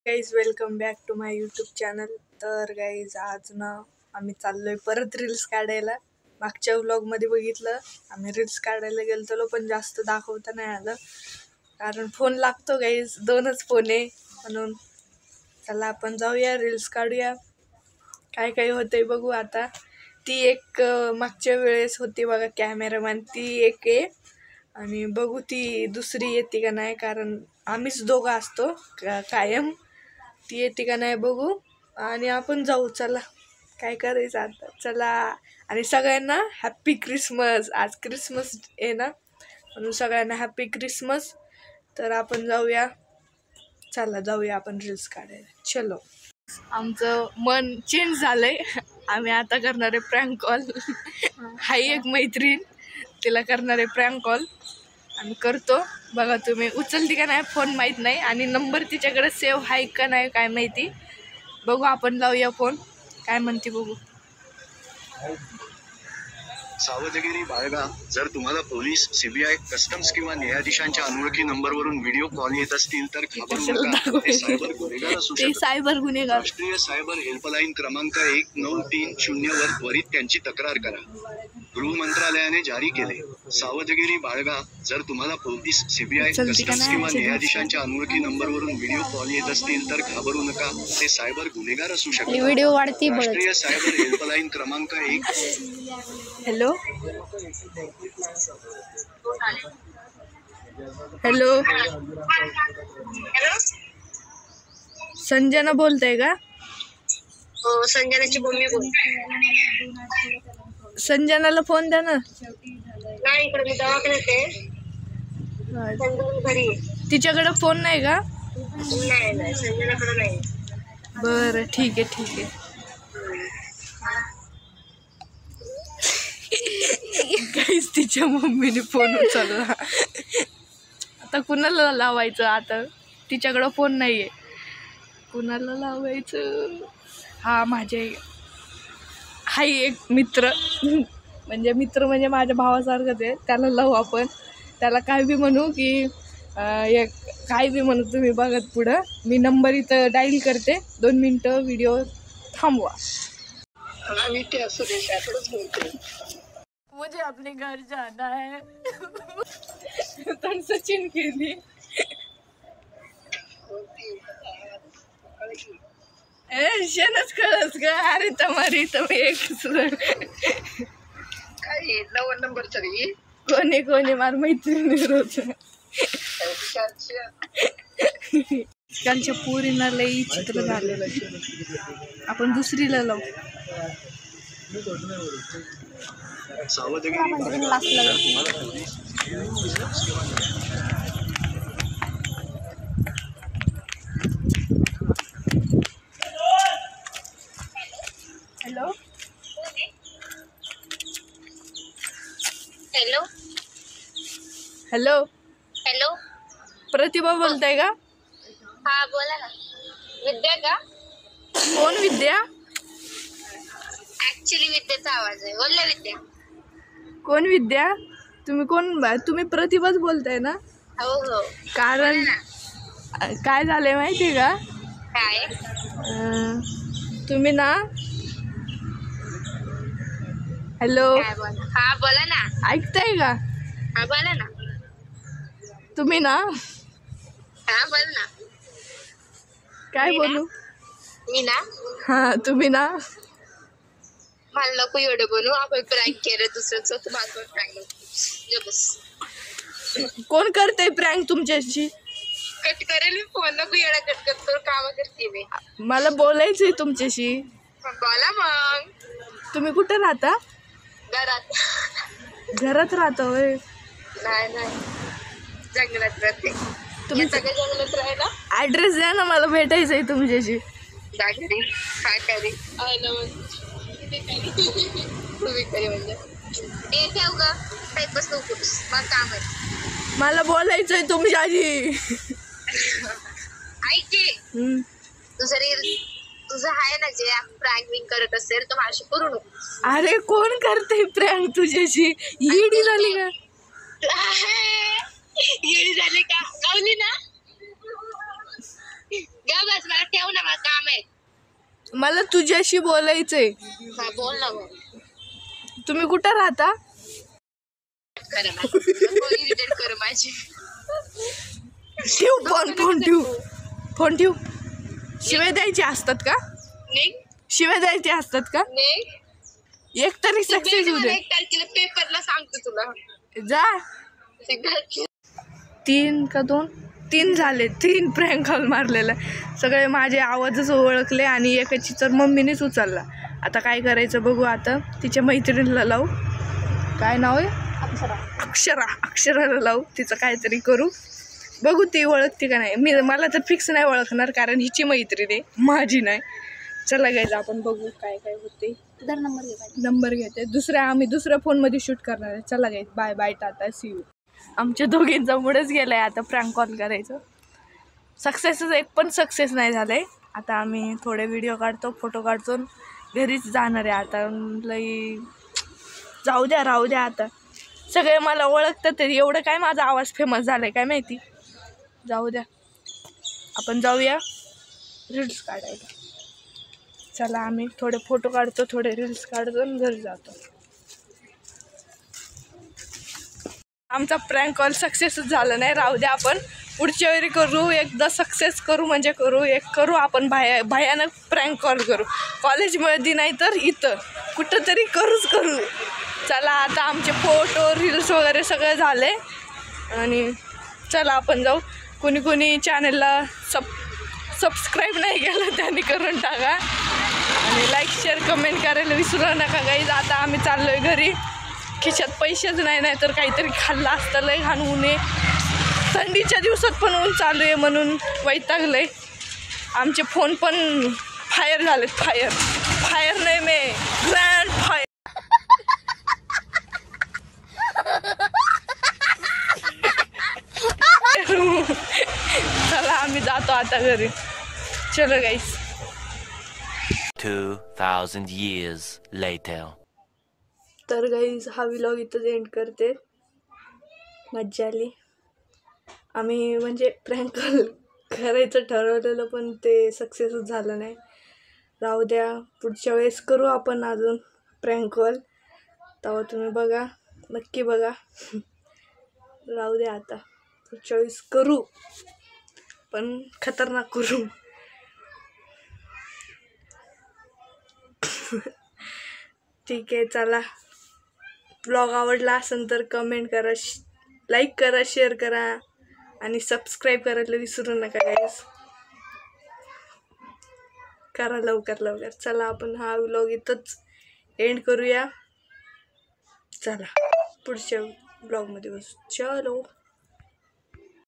Guys welcome back to my YouTube channel. तर guys आज ना आम्ही चाललोय परत रील्स काढायला. मागच्या व्लॉगमध्ये बघितलं आम्ही रील्स काढायला गेलतो, पण जास्त दाखवता नाही आलं कारण फोन लागतो गाईज, 2च फोन आहे म्हणून. चला आपण जाऊया रील्स काढूया, काय काय होतंय बघू. आता ती एक मागच्या वेळेस होती बघा कॅमेरामॅन, ती एक आहे आणि बघू ती दुसरी येते का नाही, कारण आम्हीच दोघं असतो कायम. ती येते का नाही बघू आणि आपण जाऊ. चला काय करायचं आता, चला. आणि सगळ्यांना हॅप्पी क्रिसमस. आज क्रिसमस आहे ना, म्हणून सगळ्यांना हॅप्पी क्रिसमस. तर आपण जाऊया, चला जाऊया आपण रील्स काढायला. चलो. आमचं मन चेंज झालंय, आम्ही आता करणार आहे प्रँक कॉल. हाय एक मैत्रीण, तिला करणार आहे प्रँक कॉल. आम्ही करतो, बघा तुम्ही उचलती का नाही फोन माहीत नाही, आणि नंबर तिच्याकडे सेव्ह आहे का नाही काय माहिती. बघू आपण लावूया फोन, काय म्हणते बघू. सावधगिरी बाळगा. जर तुम्हाला पोलीस, सीबीआय, कस्टम्स किंवा न्यायाधीशांच्या अनोळखी नंबरवरून व्हिडिओ कॉल येत असतील तर घाबरू नका. हे सायबर गुन्हेगार असू शकतात. सायबर गुन्हेगार. राष्ट्रीय सायबर हेल्पलाईन क्रमांक 1930 वर त्वरित त्यांची तक्रार करा. गृह मंत्रालयाने जारी केले. सावधगिरी बाळगा. जर तुम्हाला पोलीस, सीबीआय, कस्टम्स किंवा न्यायाधीशांच्या अनोळखी नंबरवरून व्हिडिओ कॉल येत असतील तर घाबरू नका. ते सायबर गुन्हेगार असू शकतात. व्हिडिओ वाढती. राष्ट्रीय सायबर हेल्पलाईन क्रमांक 1. हॅलो हॅलो, संजना बोलताय का? हो, संजनाची मम्मी बोलते. संजनाला फोन द्या ना. नाही, इकडे मी दवाखान्यात आहे. संजना घरी आहे. तिच्याकडे फोन नाही का? नाही, संजनाकडे नाही. बरं ठीक आहे. काहीच तिच्या मम्मीने फोन उचलला. आता कुणाला लावायचं, आता तिच्याकडं फोन नाही आहे, कुणाला लावायचं. हा माझे हाय एक मित्र, म्हणजे माझ्या भावासारखंच आहे. त्याला लावू आपण. त्याला काय बी म्हणू की एक काय बी म्हणू, तुम्ही बघत पुढं. मी नंबर इथं डायल करते, 2 मिनटं व्हिडिओ थांबवा. मुझे अपने घर जाना है. तर सचिन केली. शेणच कळस ग. अरे तुम्हारी तुम्ही एक काय 9 नंबर तरी कोणी मार मैत्रिणी रोज. कालच्या पोरींना लई चित्र झालेलं. आपण दुसरीला लावू. सावधगिरी बाळगा. हॅलो हॅलो हॅलो हॅलो, प्रतिभा बोलताय का? हा बोला ना. विद्या का? कोण विद्या? ऍक्च्युली विद्याचा आवाज आहे. बोल ना विद्या. कोण विद्या? तुम्ही कोण? तुम्ही प्रतिभाच बोलताय ना? हो. कारण काय झालंय माहिती का? काय? तुम्ही ना, हॅलो काय बोला? हा बोला ना. ऐकताय का? हा बोला ना. तुम्ही ना, हा बोल ना. काय बोलू? मी ना, हा तुम्ही ना, मला नको एवढं बोलू. आपण प्रँक केलं दुसऱ्याचं, तू माझं प्रँक बस. कोण करते प्रँक तुमच्याशी? कट करेल फोन. नको एवढा कट करतो, काम करते मी. मला बोलायचंय तुमच्याशी. बोला मग. तुम्ही कुठे राहता? घरात राहता होय? नाही, जंगलात राहते. तुम्ही सगळं जंगलात राहायला. ऍड्रेस द्या ना, मला भेटायचंय तुमच्याशी. जागरी काय करी तुम्ही करी म्हणजे ते ठेव ग. टाईपच नको करूस, मला काम आहे. मला बोलायचंय तुमच्याशी. ऐक की, तुझं आहे ना जे प्रँक विंग करत असेल तर माझी करू नको. अरे कोण करते प्रँक तुझ्याशी? येडी झाली का? येडी झाली का? गावली ना. गा बस, मला मला तुझ्याशी बोलायचंय. हा बोल ना मग. तुम्ही कुठं राहता? करा माझं इरिटेट कर माझी. ठेव फोन ठेव. शिवाय द्यायचे असतात का? निघ शिवाय द्यायचे असतात का? निघ. एक तरी सक्सेस होऊ दे. 1 तारखेला पेपरला सांगतो तुला. जा. 1 तारखेला 3 का 2 झाले. 3 प्रँक कॉल मारलेला. सगळे माझे आवाजच ओळखले आणि एकाची तर मम्मीनेच उचलला. आता काय करायचं बघू. आता तिच्या मैत्रिणीला लावू. काय नाव आहे? अक्षराला लावू. तिचं काहीतरी करू. बघू ती ओळखते का नाही. मला तर फिक्स नाही ओळखणार कारण हिची मैत्रीण आहे, माझी नाही. चला गायचं आपण बघू काय काय होते. नंबर घेते. आम्ही दुसऱ्या फोनमध्ये शूट करणार आहे. चला गायचं. Bye bye tata see you. आमच्या दोघींचा मूडच गेलाय आता प्रँक कॉल करायचं. सक्सेसच एक पण सक्सेस नाही झालंय. आता आम्ही थोडे व्हिडिओ काढतो, फोटो काढतो, घरीच जाणार आहे आता. लई राहू द्या आता. सगळे मला ओळखतात तरी एवढं काय माझा आवाज फेमस झालाय काय माहिती. जाऊ द्या. आपण जाऊया रील्स काढायला. चला आम्ही थोडे फोटो काढतो, थोडे रील्स काढतो आणि घरी जातो. आमचा प्रँक कॉल सक्सेसच झाला नाही. राहू द्या, आपण पुढच्या वेळी करू. एकदा सक्सेस करू म्हणजे करू आपण भयानक प्रँक कॉल करू. कॉलेजमध्ये नाही तर इथं कुठंतरी करू. चला आता आमचे फोटो रील्स वगैरे सगळं झाले आणि चला आपण जाऊ. कोणी चॅनलला सबस्क्राईब नाही केलं त्यांनी करून टाका आणि लाईक शेअर कमेंट करायला विसरू नका गाईज. आता आम्ही चाललो आहे घरी. खिशात पैसेच नाही तर काहीतरी खाल्लं असतं. लय घाण ऊन आहे. थंडीच्या दिवसात पण ऊन चालू आहे म्हणून वैतागलंय. आमचे फोन पण फायर झालेत. फायर नाही मे ग्रँड फायर. चला आम्ही जातो आता घरी. चलो गाईस. 2000 years later. तर गाईज हा व्लॉग इथंच एंड करते. मज्जा आली. आम्ही म्हणजे प्रँक कॉल करायचं ठरवलेलं पण ते सक्सेसच झालं नाही. राहू द्या, पुढच्या वेळेस करू आपण अजून प्रँक कॉल. तेव्हा तुम्ही बघा, नक्की बघा. राहू द्या आता, पुढच्या वेळेस करू पण खतरनाक करू. ठीक आहे. चला, ब्लॉग आवडला असेल तर कमेंट करा, लाईक करा, शेअर करा आणि सबस्क्राईब करायला विसरू नका गाईस. करा लवकर. चला आपण हा व्लॉग इथंच एंड करूया. चला पुढच्या ब्लॉगमध्ये बसू. चलो.